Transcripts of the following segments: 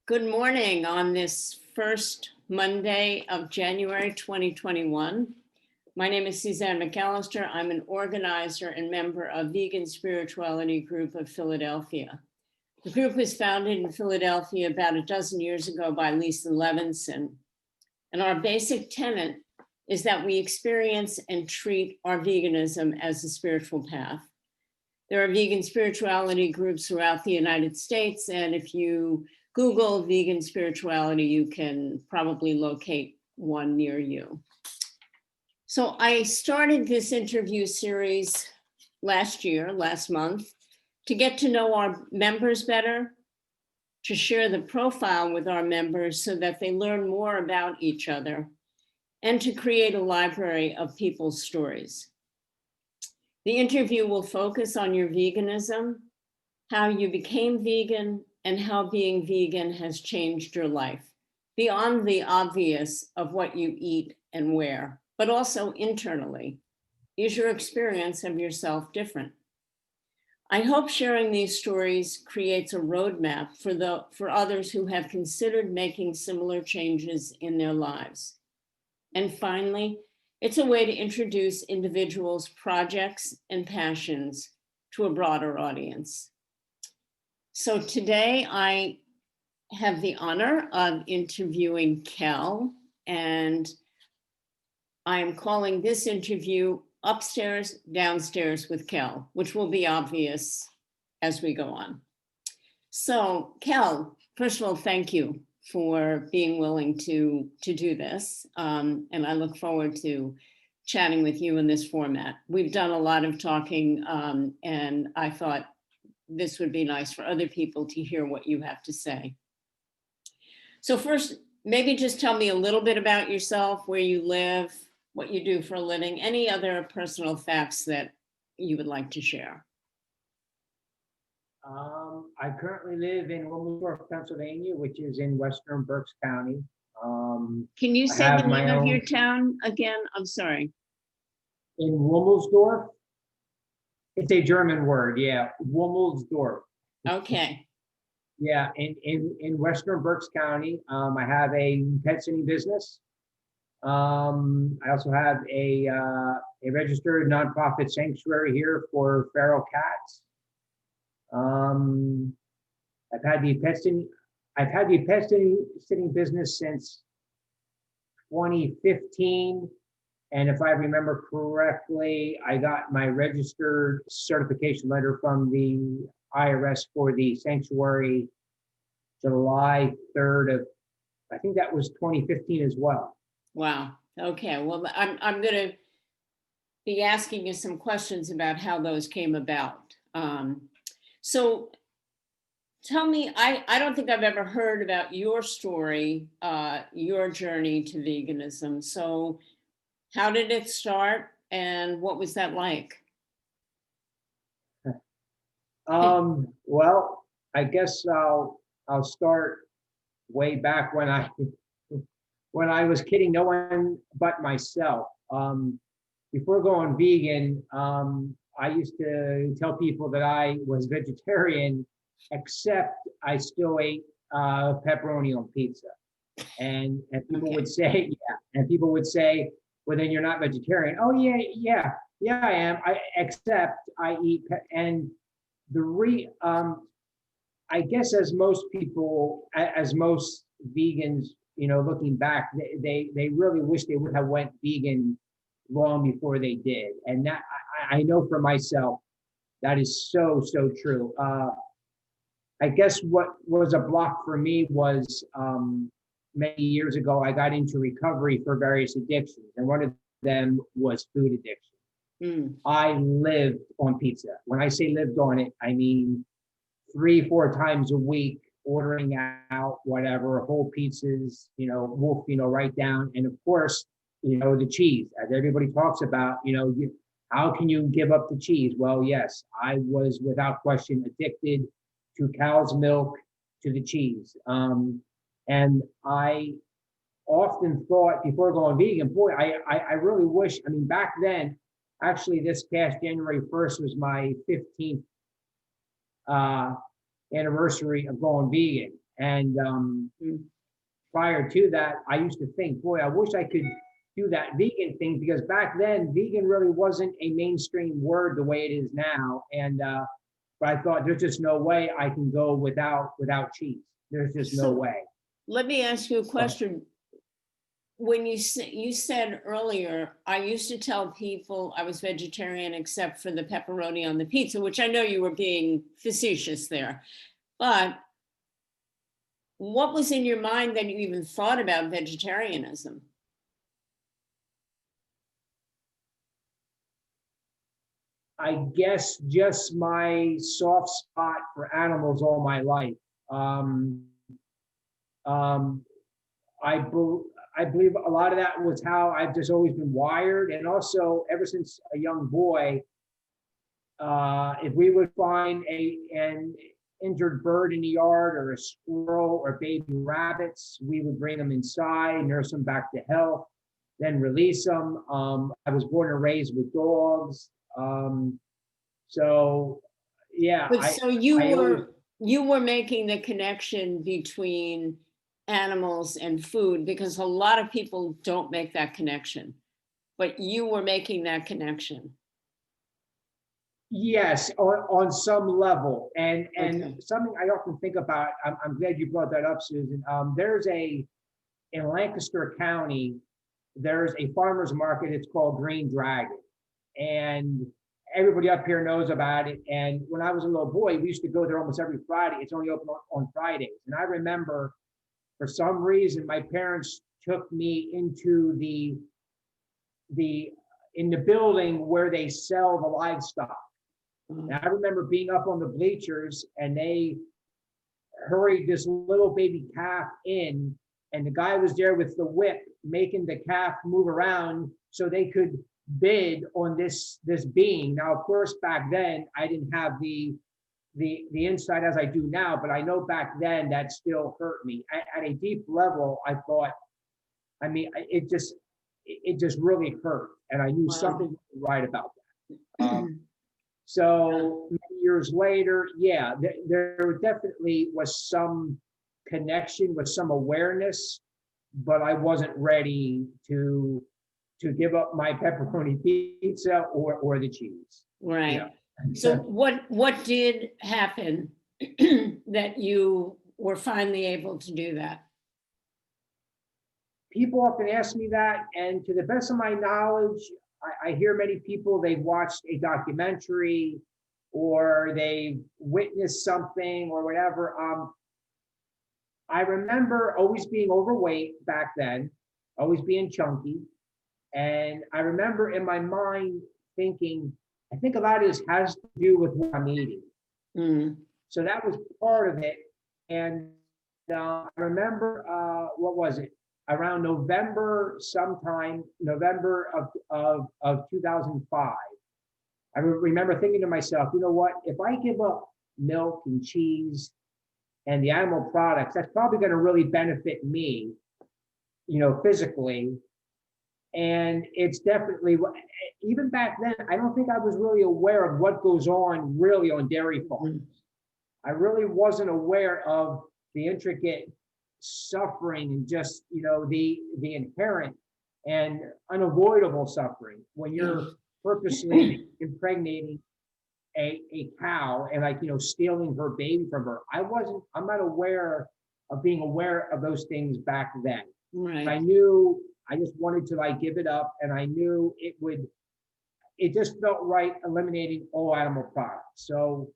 Good morning on this first Monday of January 2021. My name is Suzanne McAllister. I'm an organizer and member of Vegan Spirituality Group of Philadelphia. The group was founded in Philadelphia about a dozen years ago by Lisa Levinson. And our basic tenet is that we experience and treat our veganism as a spiritual path. There are vegan spirituality groups throughout the United States, and if you Google vegan spirituality, you can probably locate one near you. So I started this interview series last month, to get to know our members better, to share the profile with our members so that they learn more about each other, and to create a library of people's stories. The interview will focus on your veganism, how you became vegan, and how being vegan has changed your life, beyond the obvious of what you eat and where, but also internally. Is your experience of yourself different? I hope sharing these stories creates a roadmap for others who have considered making similar changes in their lives. And finally, it's a way to introduce individuals' projects and passions to a broader audience. So today I have the honor of interviewing Kel, and I am calling this interview Upstairs, Downstairs with Kel, which will be obvious as we go on. So Kel, first of all, thank you for being willing to do this. And I look forward to chatting with you in this format. We've done a lot of talking, and I thought this would be nice for other people to hear what you have to say. So first, maybe just tell me a little bit about yourself, where you live, what you do for a living, any other personal facts that you would like to share. I currently live in Wilmsdorf, Pennsylvania, which is in western Berks County. Can you say the name of your town again? I'm sorry. In Wilmsdorf. It's a German word, yeah, Wilmsdorf. Okay. Yeah, in western Berks County. I have a pet sitting business. I also have a registered nonprofit sanctuary here for feral cats. I've had the pet sitting business since 2015. And if I remember correctly, I got my registered certification letter from the IRS for the sanctuary July 3rd of, I think that was 2015 as well. Wow. Okay. Well, I'm going to be asking you some questions about how those came about. So tell me, I don't think I've ever heard about your story, your journey to veganism. So how did it start and what was that like? Well, I guess I'll start way back when I was kidding no one but myself. Before going vegan, I used to tell people that I was vegetarian, except I still ate pepperoni on pizza. And people would say, yeah, and people would say, well, then you're not vegetarian. Oh, yeah, I am. Except I eat, and I guess as most people, as most vegans, looking back, they really wish they would have went vegan long before they did. And that I know for myself, that is so true. I guess what was a block for me was many years ago, I got into recovery for various addictions, and one of them was food addiction. I lived on pizza. When I say lived on it, I mean 3-4 times a week, ordering out whatever, whole pizzas, wolf, right down. And of course, the cheese, as everybody talks about, how can you give up the cheese? Well, yes, I was without question addicted to cow's milk, to the cheese. And I often thought before going vegan, boy, I really wish, back then, actually this past January 1st was my 15th anniversary of going vegan. And Mm. prior to that, I used to think, boy, I wish I could do that vegan thing, because back then vegan really wasn't a mainstream word the way it is now. And but I thought there's just no way I can go without cheese. There's just no So way. let me ask you a question. When you said earlier, I used to tell people I was vegetarian except for the pepperoni on the pizza, which I know you were being facetious there. But what was in your mind that you even thought about vegetarianism? I guess just my soft spot for animals all my life. Um, um, I believe a lot of that was how I've just always been wired. And also, ever since a young boy, if we would find an injured bird in the yard, or a squirrel or baby rabbits, we would bring them inside, nurse them back to health, then release them. I was born and raised with dogs. So yeah, But so I always, you were making the connection between animals and food, because a lot of people don't make that connection, but you were making that connection. yes, on some level. And Okay. something I often think about, I'm glad you brought that up, Susan. In Lancaster County, there's a farmer's market. It's called Green Dragon. And everybody up here knows about it. And when I was a little boy, we used to go there almost every Friday. It's only open on Fridays. And I remember, for some reason, my parents took me into the in the building where they sell the livestock. Mhm. And I remember being up on the bleachers, and they hurried this little baby calf in, and the guy was there with the whip making the calf move around so they could bid on this being. Now, of course, back then I didn't have the insight as I do now, but I know back then that still hurt me at a deep level. I thought, I mean, it just really hurt, and I knew Wow. something wasn't right about that. So many years later, yeah, there definitely was some connection, with some awareness, but I wasn't ready to give up my pepperoni pizza or the cheese. Right. Yeah. So what did happen that you were finally able to do that? People often ask me that, and to the best of my knowledge, I hear many people, they've watched a documentary or they've witnessed something or whatever. I remember always being overweight back then, always being chunky. And I remember in my mind thinking, I think a lot of this has to do with what I'm eating. Mm. So that was part of it. And I remember, what was it? Around November, sometime November of 2005. I remember thinking to myself, you know what? If I give up milk and cheese and the animal products, that's probably going to really benefit me, physically. And it's definitely, even back then, I don't think I was really aware of what goes on really on dairy farms. I really wasn't aware of the intricate suffering and just, the inherent and unavoidable suffering when you're purposely impregnating a cow and, like, stealing her baby from her. I'm not aware of being aware of those things back then. Right. I knew I just wanted to, like, give it up, and I knew it just felt right eliminating all animal products. So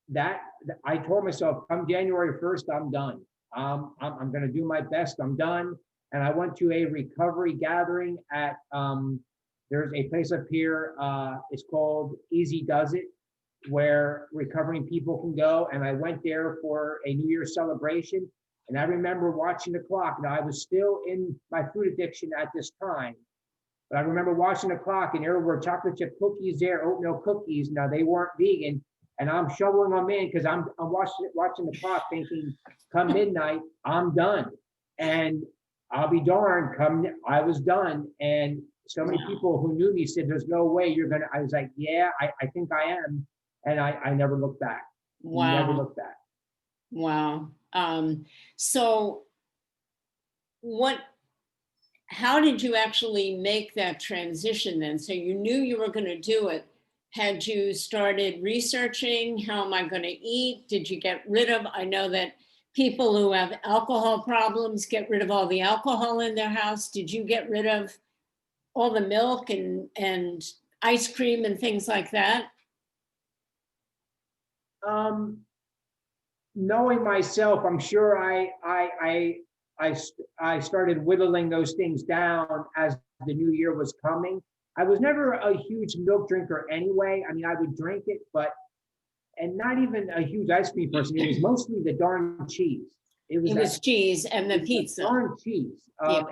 that I told myself, come January 1st, I'm done. I'm going to do my best. I'm done. And I went to a recovery gathering at, there's a place up here, it's called Easy Does It, where recovering people can go. And I went there for a New Year's celebration. And I remember watching the clock. Now, I was still in my food addiction at this time, but I remember watching the clock, and there were chocolate chip cookies there, oatmeal cookies. Now, they weren't vegan, and I'm shoveling them in because I'm watching the clock, thinking, come midnight, I'm done. And I'll be darned, I was done. And so many people who knew me said, there's no way you're gonna. I was like, yeah, I think I am. And I never looked back. Wow. Never looked back. Wow. So how did you actually make that transition then? So you knew you were going to do it. Had you started researching, how am I going to eat? Did you get rid of, I know that people who have alcohol problems get rid of all the alcohol in their house. Did you get rid of all the milk and ice cream and things like that? Knowing myself, I'm sure I started whittling those things down as the new year was coming. I was never a huge milk drinker anyway. I mean, I would drink it, and not even a huge ice cream person. It was mostly the darn cheese. It was cheese and the pizza. Darn cheese. Yeah.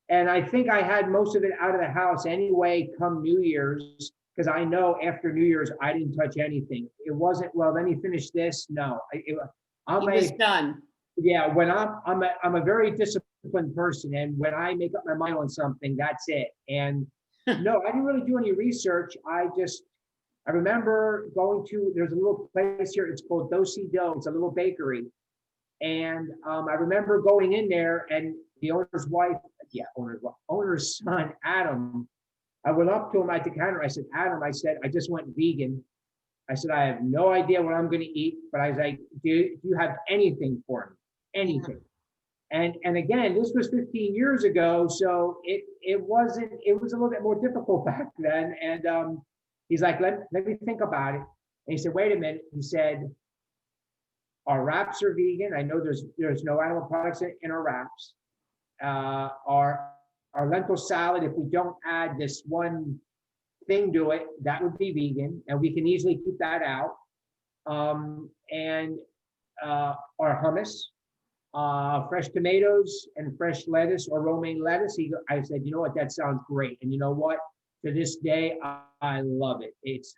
And I think I had most of it out of the house anyway come New Year's, because I know after New Year's, I didn't touch anything. It wasn't, well, let me finish this. No, I'm done. Yeah, when I'm a very disciplined person, and when I make up my mind on something, that's it. And no, I didn't really do any research. I remember there's a little place here, it's called Do-Si Do, it's a little bakery. And I remember going in there, and the owner's son, Adam, I went up to him at the counter. I said, Adam, I said, I just went vegan. I said, I have no idea what I'm going to eat, but I was like, do you have anything for me? Anything? And again, this was 15 years ago, so it was a little bit more difficult back then. And he's like, let me think about it. And he said, wait a minute. He said, our wraps are vegan. I know there's no animal products in our wraps. Our lentil salad, if we don't add this one thing to it, that would be vegan, and we can easily keep that out. And our hummus, fresh tomatoes and fresh lettuce or romaine lettuce. I said, you know what, that sounds great. And you know what? To this day, I love it. It's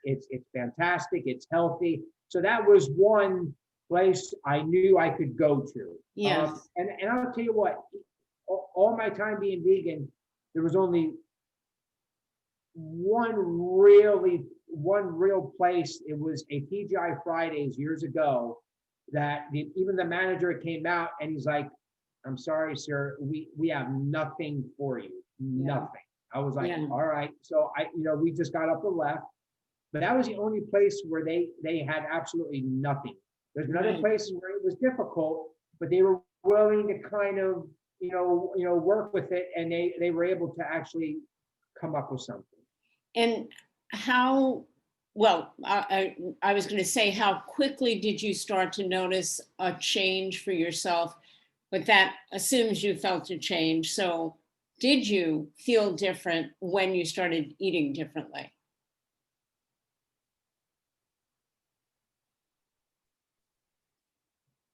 fantastic. It's healthy. So that was one place I knew I could go to. Yeah. And I'll tell you what, all my time being vegan, there was only one real place. It was a TGI Fridays years ago that even the manager came out and he's like, I'm sorry, sir, we have nothing for you, nothing. I was like, all right. So we just got up and left, but that was the only place where they had absolutely nothing. There's been other places where it was difficult, but they were willing to kind of, work with it, and they were able to actually come up with something. And how, well, I was going to say, how quickly did you start to notice a change for yourself? But that assumes you felt a change. So did you feel different when you started eating differently?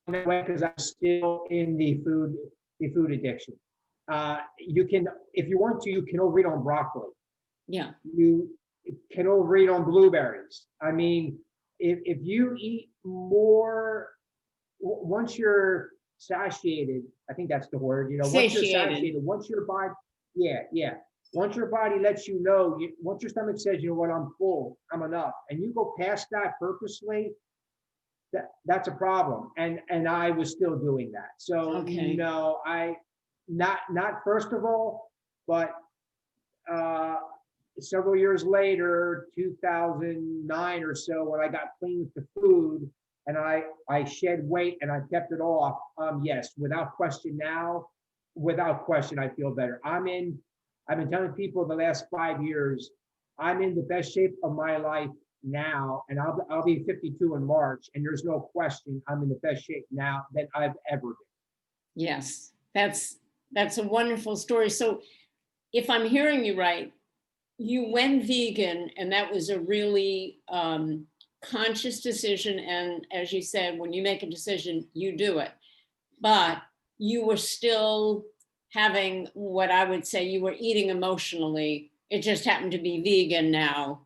Because I'm still in the food addiction. You can, if you want to, you can overeat on broccoli. Yeah. You can overeat on blueberries. I mean, if you eat more, once you're satiated, I think that's the word, once you're satiated, once your body, once your body lets you know, once your stomach says, you know what, I'm full, I'm enough, and you go past that purposely, that's a problem. And I was still doing that. So, I, not first of all, but several years later, 2009 or so, when I got clean with the food and I shed weight and I kept it off, yes, without question, I feel better. I've been telling people the last 5 years, I'm in the best shape of my life now, and I'll be 52 in March, and there's no question I'm in the best shape now than I've ever been. Yes, that's a wonderful story. So if I'm hearing you right, you went vegan, and that was a really conscious decision. And as you said, when you make a decision, you do it. But you were still having what I would say you were eating emotionally. It just happened to be vegan now,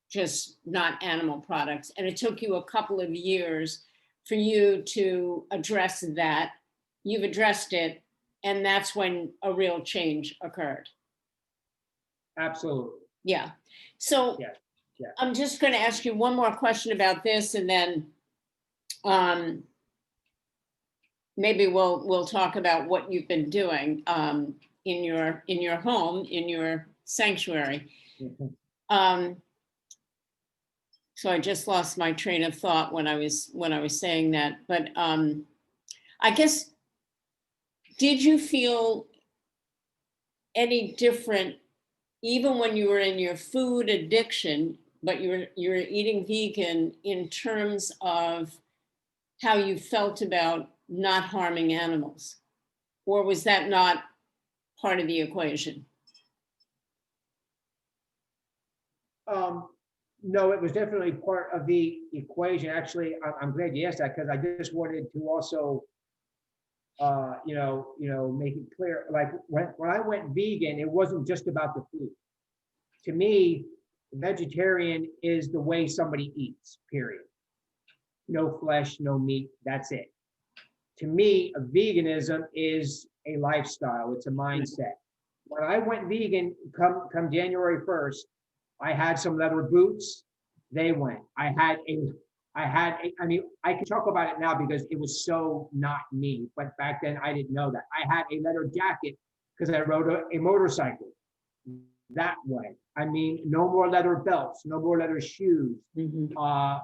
just not animal products. And it took you a couple of years for you to address that. You've addressed it, and that's when a real change occurred. Absolutely. Yeah. So I'm just going to ask you one more question about this, and then maybe we'll talk about what you've been doing in your home, in your sanctuary. Mhm. Um, so I just lost my train of thought when I was saying that, but I guess, did you feel any different even when you were in your food addiction, but you were eating vegan, in terms of how you felt about not harming animals? Or was that not part of the equation? Um, no, it was definitely part of the equation. Actually, I'm glad you asked that, because I just wanted to also, make it clear. Like when I went vegan, it wasn't just about the food. To me, vegetarian is the way somebody eats, period. No flesh, no meat, that's it. To me, veganism is a lifestyle, it's a mindset. When I went vegan, come January 1st, I had some leather boots. They went. I mean, I can talk about it now because it was so not me, but back then I didn't know that. I had a leather jacket because I rode a motorcycle that way. I mean, no more leather belts, no more leather shoes. Mhm.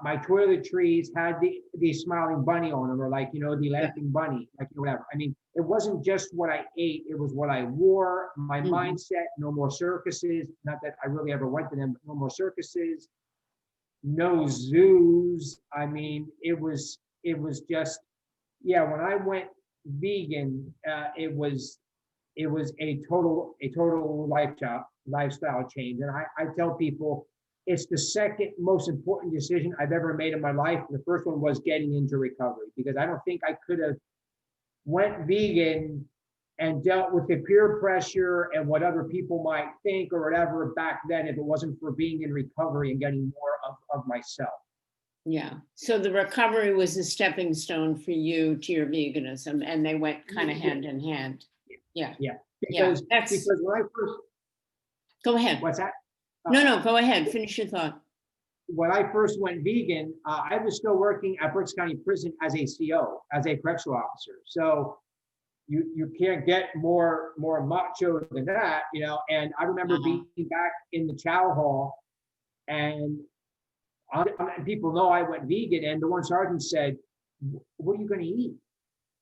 My toiletries had the smiling bunny on them, or like, the laughing bunny, like whatever. I mean, it wasn't just what I ate, it was what I wore, my mindset. No more circuses. Not that I really ever went to them, but no more circuses, no zoos. I mean, it was just, yeah, when I went vegan, it was a total lifestyle change. And I tell people it's the second most important decision I've ever made in my life. The first one was getting into recovery, because I don't think I could have went vegan and dealt with the peer pressure and what other people might think or whatever back then, if it wasn't for being in recovery and getting more of myself. Yeah. So the recovery was a stepping stone for you to your veganism, and they went kind of Yeah, hand in hand. Yeah. yeah. Yeah. Because That's, when I first, go ahead. what's that? Uh, No, go ahead. Finish your thought. when I first went vegan, I was still working at Brooks County Prison as a CO, as a correctional officer. So you can't get more macho than that, And I remember Uh, being back in the chow hall, and people know I went vegan, and the one sergeant said, "What are you going to eat?"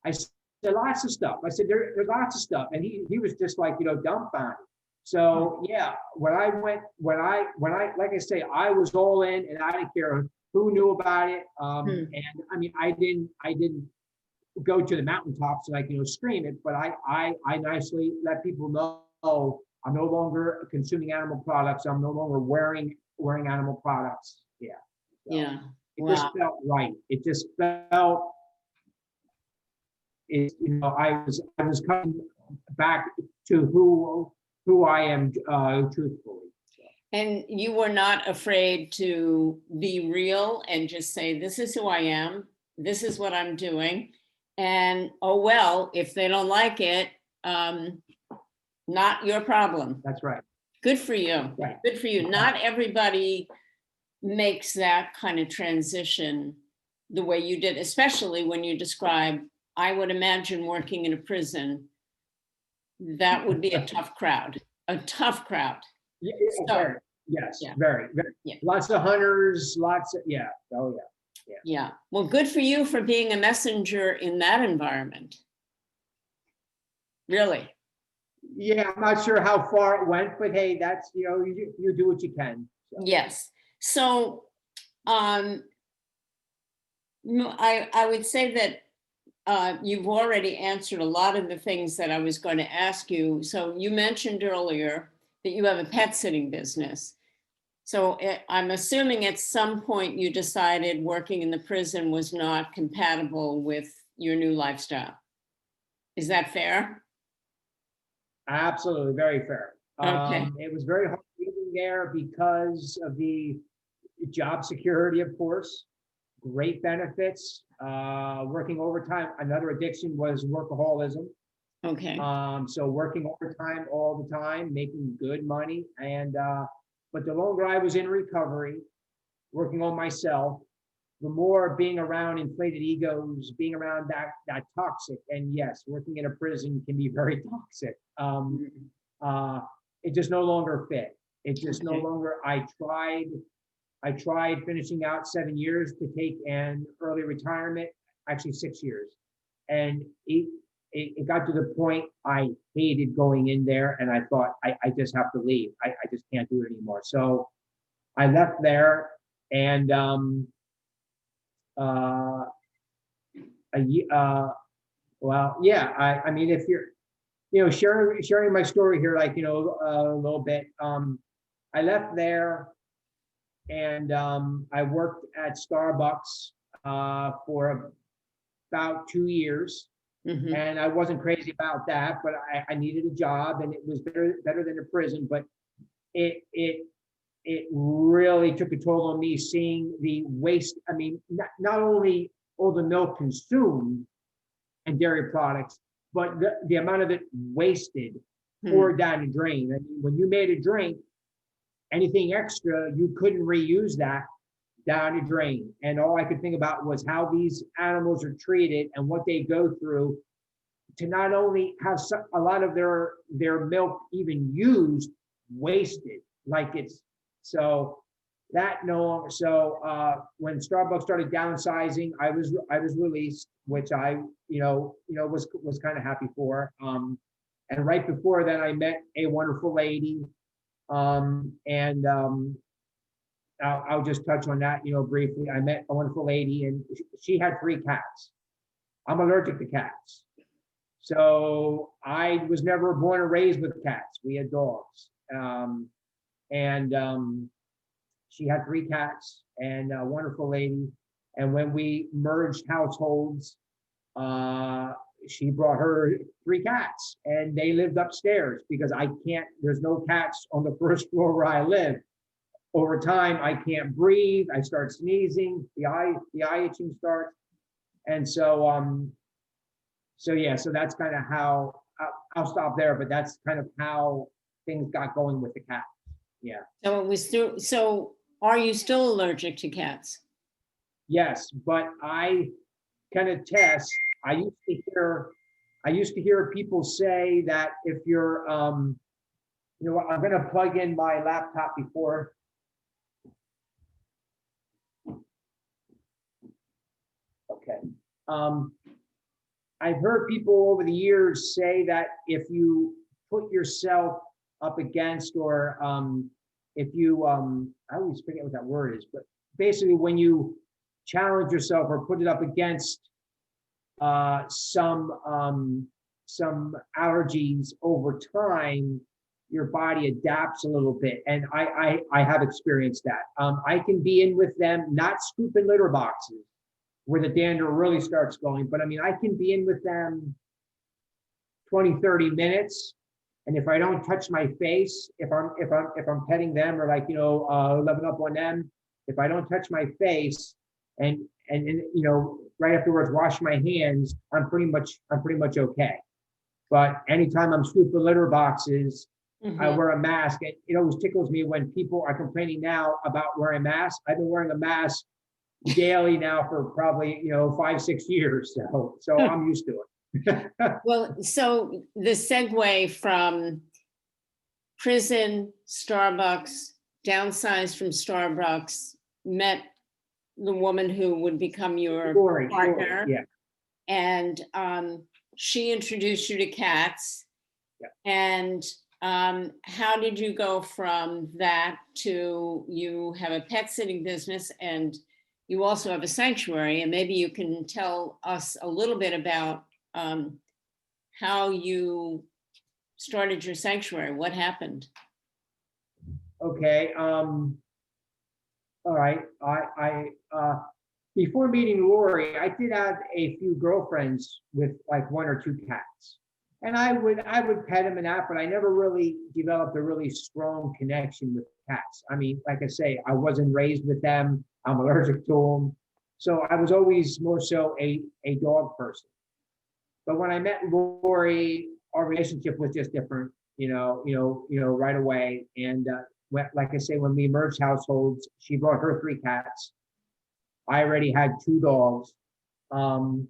I said, "Lots of stuff." I said, "There's lots of stuff," and he was just like, dumbfounded. So yeah, when I like I say, I was all in, and I didn't care who knew about it. hmm. And I mean, I didn't go to the mountaintops and scream it, but I nicely let people know I'm no longer consuming animal products. I'm no longer wearing animal products. Yeah. So Yeah. it just Wow. felt right. It just felt it, I was coming back to who I am, truthfully. And you were not afraid to be real and just say, this is who I am. This is what I'm doing. And oh, well, if they don't like it, not your problem. That's right. Good for you. Right. Good for you. Not everybody makes that kind of transition the way you did, especially when you describe, I would imagine working in a prison, that would be a tough crowd, a tough crowd. Yeah, So, very. Yes, yeah, very, very. yeah, Lots of hunters, lots of, yeah. Oh, yeah. yeah. Well, good for you for being a messenger in that environment. Really. Yeah, I'm not sure how far it went, but hey, that's, you do what you can. So. Yes. So, um, I would say that you've already answered a lot of the things that I was going to ask you. So you mentioned earlier that you have a pet sitting business. So I'm assuming at some point you decided working in the prison was not compatible with your new lifestyle. Is that fair? Absolutely, very fair. Okay. It was very hard living there because of the job security, of course, great benefits, working overtime. Another addiction was workaholism. Okay. So working overtime all the time, making good money. And but the longer I was in recovery, working on myself, the more being around inflated egos, being around that toxic. And yes, working in a prison can be very toxic. It just no longer fit. It just no Okay. longer. I tried finishing out 7 years to take an early retirement, actually 6 years, and it got to the point I hated going in there, and I thought I just have to leave. I just can't do it anymore. So I left there, and well, yeah. I mean, if you're, sharing my story here, like, a little bit. I left there, and I worked at Starbucks for about 2 years, Mhm. and I wasn't crazy about that, but I needed a job, and it was better than a prison. But it really took a toll on me, seeing the waste. I mean, not only all the milk consumed and dairy products, but the amount of it wasted, poured down the drain. I mean, when you made a drink, anything extra, you couldn't reuse that down the drain. And all I could think about was how these animals are treated and what they go through to not only have a lot of their milk even used, wasted, like it's so that no longer. So when Starbucks started downsizing, I was released, which I was kind of happy for. And right before that, I met a wonderful lady, and I'll just touch on that, briefly. I met a wonderful lady, and she had 3 cats. I'm allergic to cats. So I was never born and raised with cats. We had dogs. And she had 3 cats, and a wonderful lady. And when we merged households, she brought her 3 cats, and they lived upstairs because there's no cats on the first floor where I live. Over time, I can't breathe. I start sneezing. The eye itching starts. And so, so that's kind of how I'll stop there, but that's kind of how things got going with the cat. Yeah. So it was through, so are you still allergic to cats? Yes, but I kind of test. I used to hear people say that if you're, I'm going to plug in my laptop before. Okay. I've heard people over the years say that if you put yourself up against, or if you, I always forget what that word is, but basically when you challenge yourself or put it up against some allergies over time, your body adapts a little bit. And I have experienced that. I can be in with them, not scooping litter boxes where the dander really starts going, but I mean, I can be in with them 20, 30 minutes. And if I don't touch my face, if I'm petting them, or like, loving up on them, if I don't touch my face and right afterwards wash my hands, I'm pretty much okay. But anytime I'm scooping litter boxes, I wear a mask. And it always tickles me when people are complaining now about wearing a mask. I've been wearing a mask daily now for probably 5, 6 years. So I'm used to it. Well, so the segue from prison, Starbucks, downsized from Starbucks, met the woman who would become your partner. Yeah. And she introduced you to cats. Yeah. And how did you go from that to you have a pet sitting business, and you also have a sanctuary? And maybe you can tell us a little bit about how you started your sanctuary. What happened? Okay. All right. I before meeting Lori, I did have a few girlfriends with like 1 or 2 cats, and I would pet them and that, but I never really developed a really strong connection with cats. I mean, like I say, I wasn't raised with them. I'm allergic to them, so I was always more so a dog person. But when I met Lori, our relationship was just different, right away. And like I say, when we merged households, she brought her 3 cats, I already had 2 dogs. And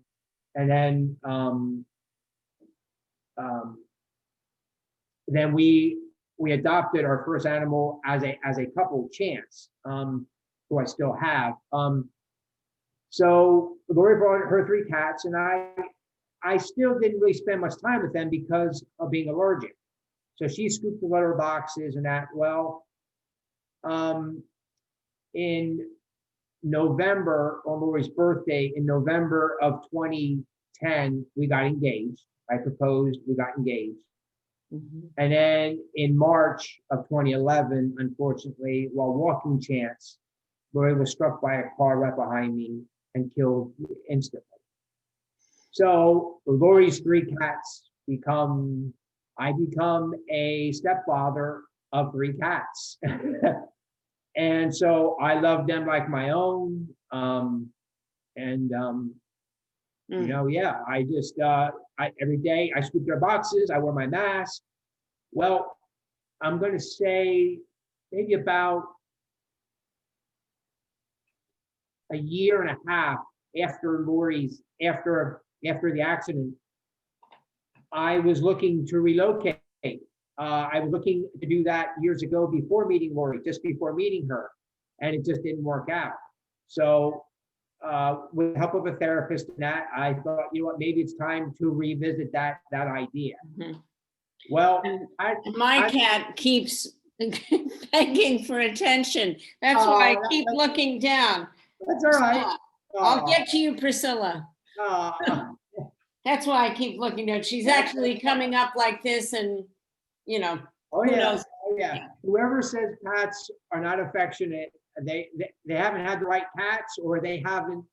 then we adopted our first animal as a couple, Chance, who I still have. So Lori brought her 3 cats, and I still didn't really spend much time with them because of being allergic. So she scooped the litter boxes and that. Well, in November, on Lori's birthday, in November of 2010, we got engaged. I proposed, we got engaged. Mhm. And then in March of 2011, unfortunately, while walking Chance, Lori was struck by a car right behind me and killed instantly. So Lori's 3 cats I become a stepfather of 3 cats. And so I love them like my own. Yeah, I just, every day I scoop their boxes, I wear my mask. Well, I'm going to say maybe about a year and a half after after the accident, I was looking to relocate. I was looking to do that years ago before meeting Lori, just before meeting her, and it just didn't work out. So with the help of a therapist and that, I thought, you know what, maybe it's time to revisit that idea. Mhm. Well, My cat keeps begging for attention. That's why I keep looking down. That's all right. I'll get to you, Priscilla. Uh, That's why I keep looking down. She's actually coming up like this, and oh who yeah, knows? oh yeah. Whoever says cats are not affectionate, they haven't had the right cats, or they haven't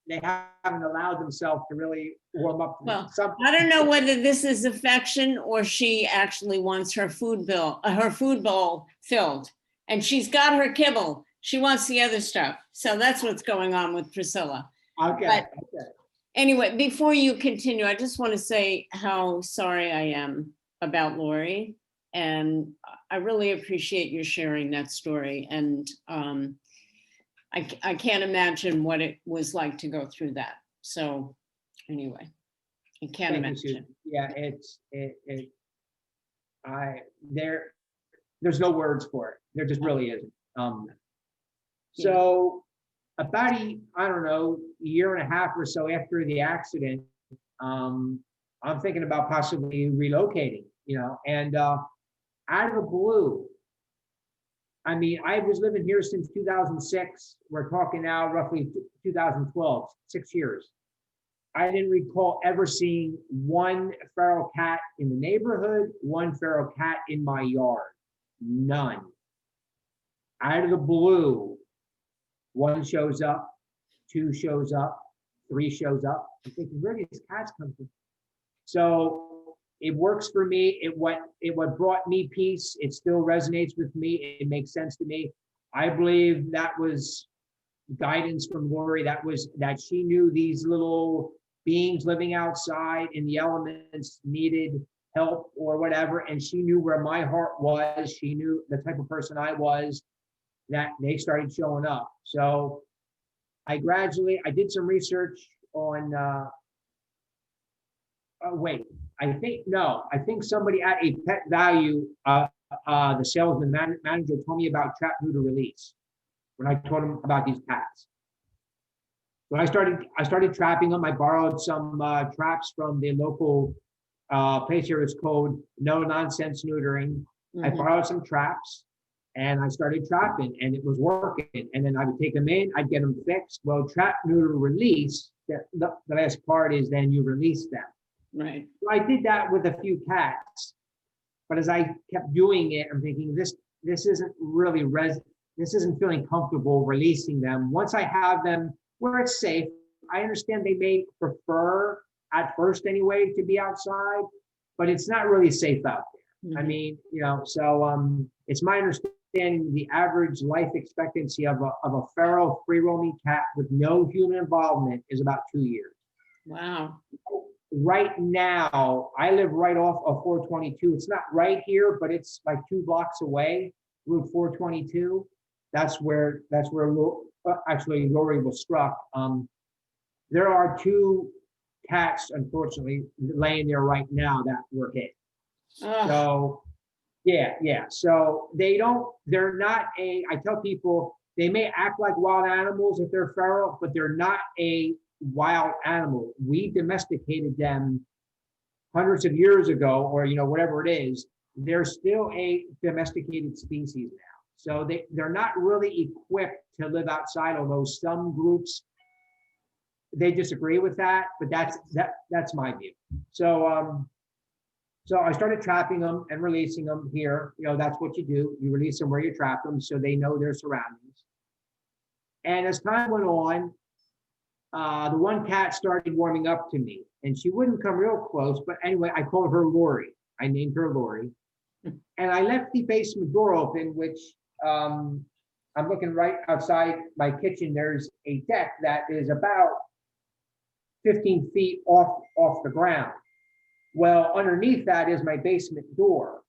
allowed themselves to really warm up to Well, something. I don't know whether this is affection or she actually wants her food bowl filled, and she's got her kibble. She wants the other stuff. So that's what's going on with Priscilla. Okay. But Okay. anyway, before you continue, I just want to say how sorry I am about Lori, and I really appreciate you sharing that story. And I can't imagine what it was like to go through that. So anyway, I can't Thank you, Susan. imagine. Yeah, there's no words for it. There just really isn't. So about I don't know, a year and a half or so after the accident, I'm thinking about possibly relocating, and out of the blue, I mean, I was living here since 2006. We're talking now roughly 2012, 6 years. I didn't recall ever seeing one feral cat in the neighborhood, one feral cat in my yard. None. Out of the blue, 1 shows up, 2 shows up, 3 shows up. I'm thinking, where do these cats come from? So it works for me. It what brought me peace. It still resonates with me. It makes sense to me. I believe that was guidance from Lori. That she knew these little beings living outside in the elements needed help or whatever, and she knew where my heart was. She knew the type of person I was, that they started showing up. So I did some research on I think somebody at a Pet Value, the salesman manager told me about trap, neuter, release when I told him about these cats. When I started trapping them. I borrowed some traps from the local place here. It's called No Nonsense Neutering. I borrowed some traps and I started trapping, and it was working. And then I would take them in, I'd get them fixed. Well, trap, neuter, release, the last part is then you release them. Right. So I did that with a few cats, but as I kept doing it, I'm thinking this isn't really this isn't feeling comfortable releasing them. Once I have them where it's safe, I understand they may prefer at first anyway to be outside, but it's not really safe out there. I mean, so it's my understanding the average life expectancy of a feral free roaming cat with no human involvement is about 2 years. Wow. Right now, I live right off of 422. It's not right here, but it's like 2 blocks away, Route 422. That's where actually Lori was struck. There are 2 cats, unfortunately, laying there right now that were hit. Ugh, So, yeah. So they're not I tell people they may act like wild animals if they're feral, but they're not a wild animal. We domesticated them hundreds of years ago, or, whatever it is. They're still a domesticated species now. So they're not really equipped to live outside, although some groups, they disagree with that, but that's my view. So I started trapping them and releasing them here. That's what you do. You release them where you trap them so they know their surroundings. And as time went on, the one cat started warming up to me, and she wouldn't come real close. But anyway, I called her Lori. I named her Lori. And I left the basement door open, which I'm looking right outside my kitchen. There's a deck that is about 15 feet off the ground. Well, underneath that is my basement door.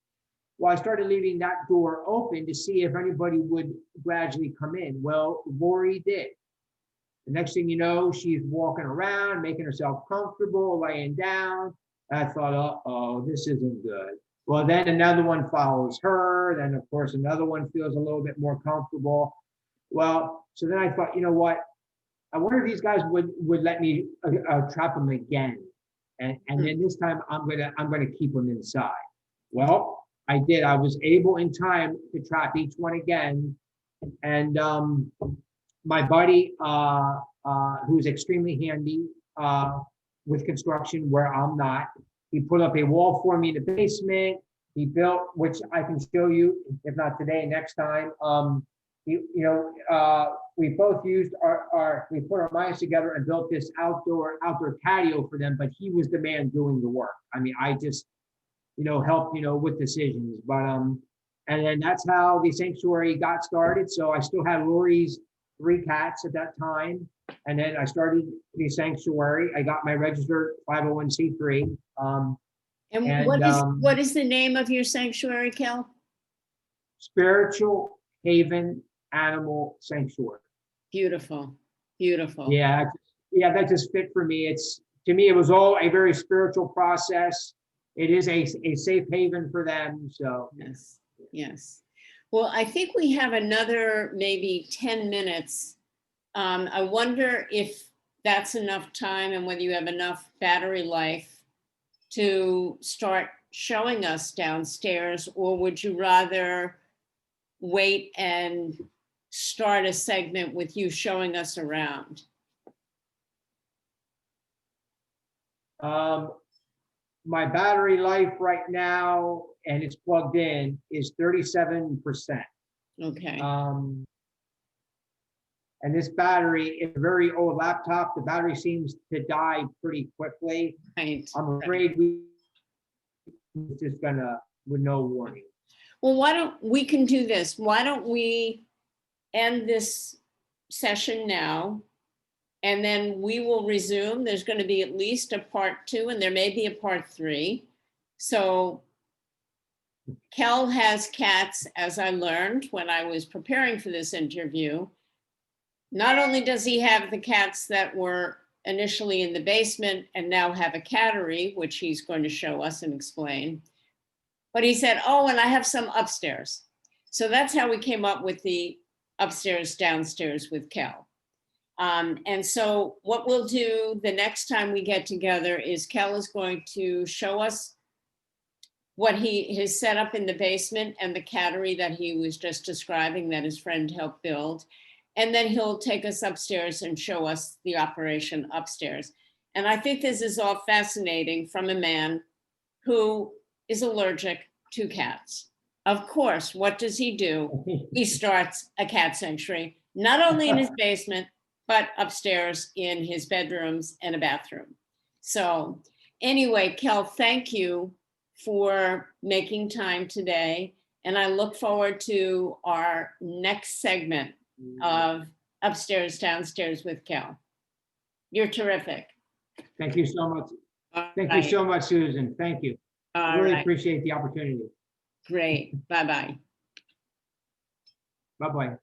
Well, I started leaving that door open to see if anybody would gradually come in. Well, Lori did. The next thing you know, she's walking around, making herself comfortable, laying down. I thought, uh-oh, this isn't good. Well, then another one follows her. Then, of course, another one feels a little bit more comfortable. Well, so then I thought, you know what? I wonder if these guys would let me trap them again. And then this time I'm gonna keep them inside. Well, I did. I was able in time to trap each one again. And my buddy, who's extremely handy with construction where I'm not, he put up a wall for me in the basement. He built, which I can show you, if not today, next time. We both used we put our minds together and built this outdoor patio for them, but he was the man doing the work. I mean, I just, helped, with decisions, but, and then that's how the sanctuary got started. So I still had Lori's 3 cats at that time. And then I started the sanctuary. I got my registered 501c3. and what is the name of your sanctuary, Kel? Spiritual Haven Animal Sanctuary. Beautiful, beautiful. Yeah, that just fit for me. To me, it was all a very spiritual process. It is a safe haven for them. So yes. Well, I think we have another maybe 10 minutes. I wonder if that's enough time and whether you have enough battery life to start showing us downstairs, or would you rather wait and start a segment with you showing us around? My battery life right now, and it's plugged in, is 37%. Okay. And this battery is a very old laptop. The battery seems to die pretty quickly. Right. I'm afraid it's just gonna, with no warning. Well, we can do this. Why don't we end this session now, and then we will resume. There's going to be at least a part 2, and there may be a part 3. So Kel has cats, as I learned when I was preparing for this interview. Not only does he have the cats that were initially in the basement and now have a cattery, which he's going to show us and explain, but he said, oh, and I have some upstairs. So that's how we came up with the upstairs, downstairs with Kel. And so what we'll do the next time we get together is Kel is going to show us what his setup in the basement and the cattery that he was just describing that his friend helped build. And then he'll take us upstairs and show us the operation upstairs. And I think this is all fascinating from a man who is allergic to cats. Of course, what does he do? He starts a cat sanctuary, not only in his basement, but upstairs in his bedrooms and a bathroom. So anyway, Kel, thank you for making time today. And I look forward to our next segment of Upstairs, Downstairs with Kel. You're terrific. Thank you so much. Thank you so much, Susan. Thank you. I really appreciate the opportunity. Great. Bye-bye. Bye-bye.